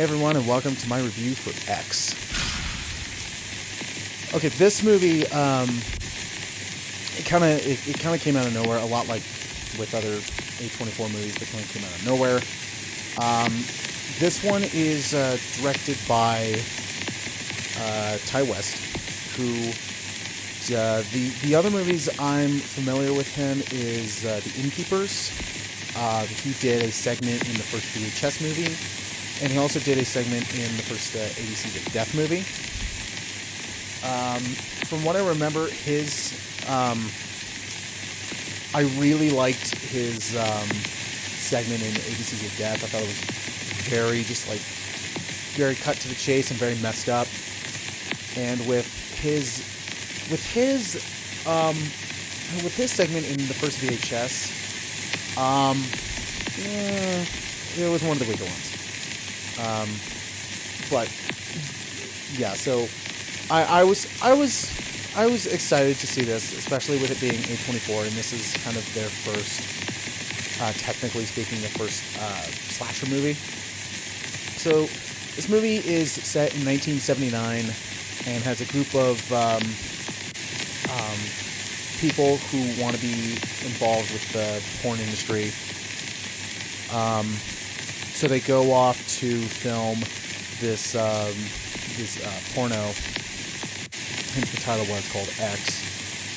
Hey everyone, and welcome to my review for X. Okay, this movie, it kind of came out of nowhere, a lot like with other A24 movies that kind of came out of nowhere. This one is directed by Ty West, who the other movies I'm familiar with him is The Innkeepers. He did a segment in the first VHS movie, and he also did a segment in the first ABC's of Death movie. From what I remember, I really liked his segment in ABC's of Death. I thought it was very cut to the chase and very messed up. And with his segment in the first VHS, it was one of the weaker ones. But yeah, so I was excited to see this, especially with it being A24, and this is kind of their first, technically speaking, their first slasher movie. So this movie is set in 1979 and has a group of people who want to be involved with the porn industry. So they go off to film this porno, hence the title why it's called X,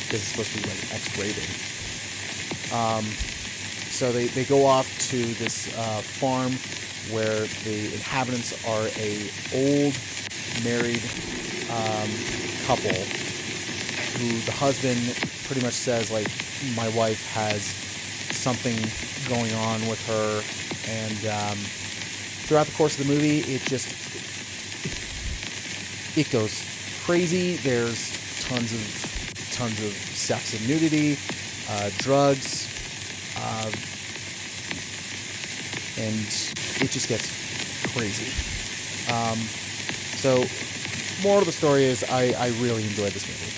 because it's supposed to be like X-rated. So they go off to this farm where the inhabitants are a old married couple who the husband pretty much says, like, my wife has something going on with her, and throughout the course of the movie, it goes crazy. There's tons of sex and nudity, drugs, and it just gets crazy. So, moral of the story is I really enjoyed this movie.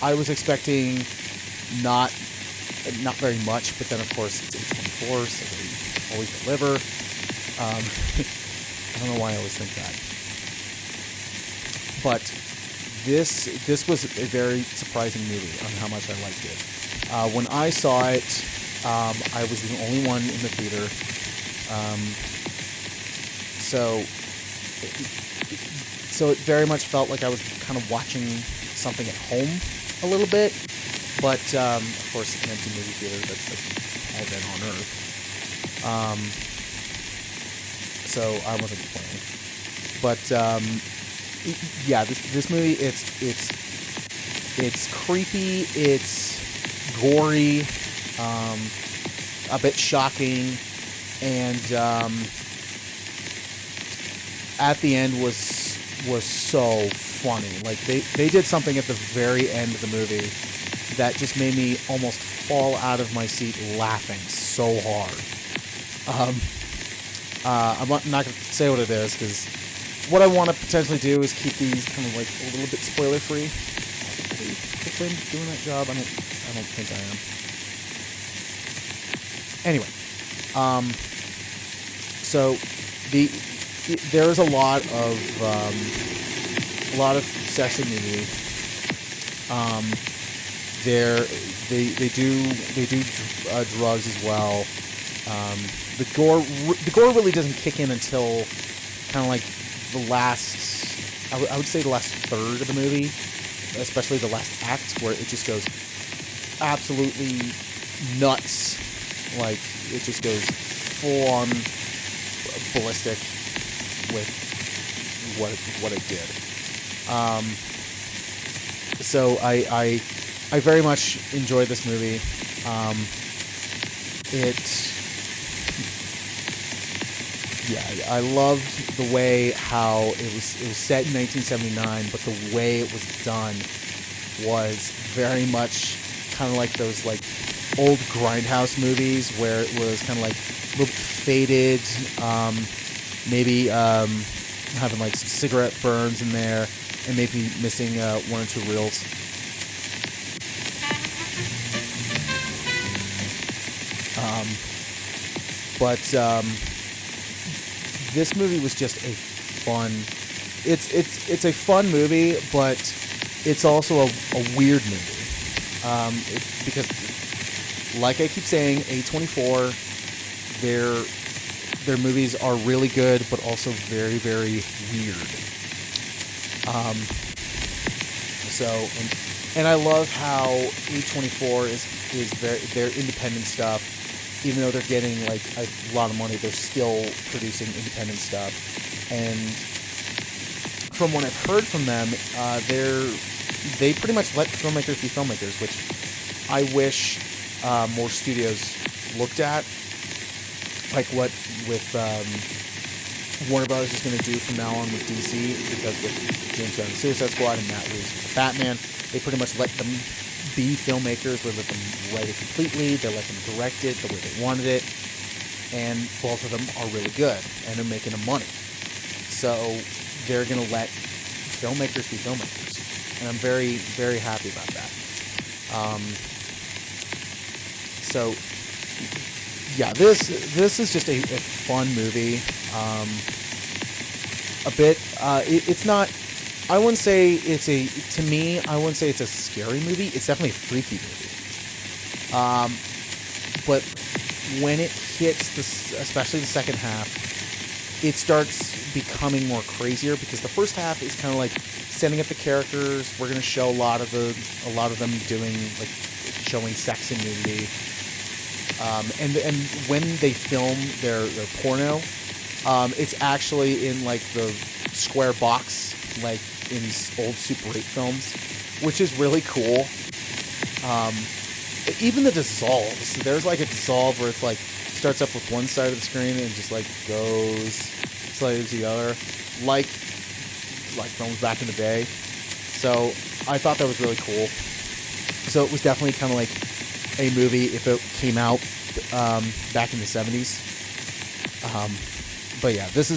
I was expecting not very much, but then of course it's A24, so they always deliver. I don't know why I always think that, but this was a very surprising movie on how much I liked it. When I saw it, I was the only one in the theater, so it very much felt like I was kind of watching something at home a little bit, but of course an empty movie theater, that's like heaven on earth. So I wasn't complaining, but yeah, this movie, it's creepy, it's gory, a bit shocking, and at the end was so funny. Like they did something at the very end of the movie that just made me almost fall out of my seat laughing so hard. I'm not going to say what it is, because what I want to potentially do is keep these kind of like a little bit spoiler free. Hopefully I'm doing that job. I don't think I am. Anyway, so there's a lot of sex and nudity. They do drugs as well. The gore really doesn't kick in until kind of like the last, I would say the last third of the movie, especially the last act, where it just goes absolutely nuts. Like, it just goes full on ballistic with what it did. So I very much enjoyed this movie. I loved the way how it was set in 1979, but the way it was done was very much kind of like those like old grindhouse movies where it was kind of like a little faded, maybe having like some cigarette burns in there, and maybe missing one or two reels. this movie was just a fun. It's a fun movie, but it's also a weird movie. Because, like I keep saying, A24, their movies are really good, but also very, very weird. And I love how A24 is their independent stuff. Even though they're getting like a lot of money, they're still producing independent stuff. And from what I've heard from them, they pretty much let filmmakers be filmmakers, which I wish more studios looked at. Like what with Warner Brothers is going to do from now on with DC, because with James Gunn and Suicide Squad and Matt Reeves with Batman, they pretty much let them be filmmakers. They let them write it completely. They let them direct it the way they wanted it, and both of them are really good and they're making them money. So they're going to let filmmakers be filmmakers, and I'm very, very happy about that. So yeah, this is just a fun movie. It's not. I wouldn't say it's to me, I wouldn't say it's a scary movie. It's definitely a freaky movie. But when it hits especially the second half, it starts becoming more crazier, because the first half is kind of like setting up the characters. We're going to show a lot of them doing, like, showing sex and nudity. And when they film their porno, it's actually in like the square box, like in old Super 8 films, which is really cool. Even the dissolves, there's like a dissolve where it's like starts up with one side of the screen and just like goes slightly to the other, like films back in the day. So I thought that was really cool. So it was definitely kind of like a movie if it came out back in the 70s. But yeah, this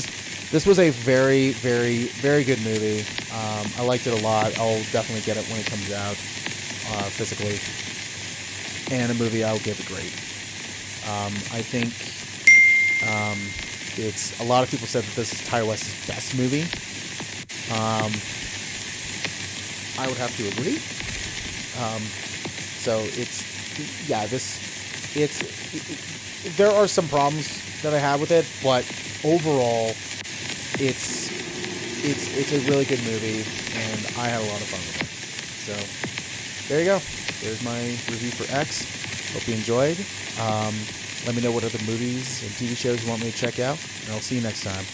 was a very, very, very good movie. I liked it a lot. I'll definitely get it when it comes out physically. And a movie I'll give a grade. I think it's, a lot of people said that this is Ty West's best movie. I would have to agree. So there are some problems that I have with it, but overall, it's a really good movie, and I had a lot of fun with it. So there you go. There's my review for X. Hope you enjoyed. Let me know what other movies and TV shows you want me to check out, and I'll see you next time.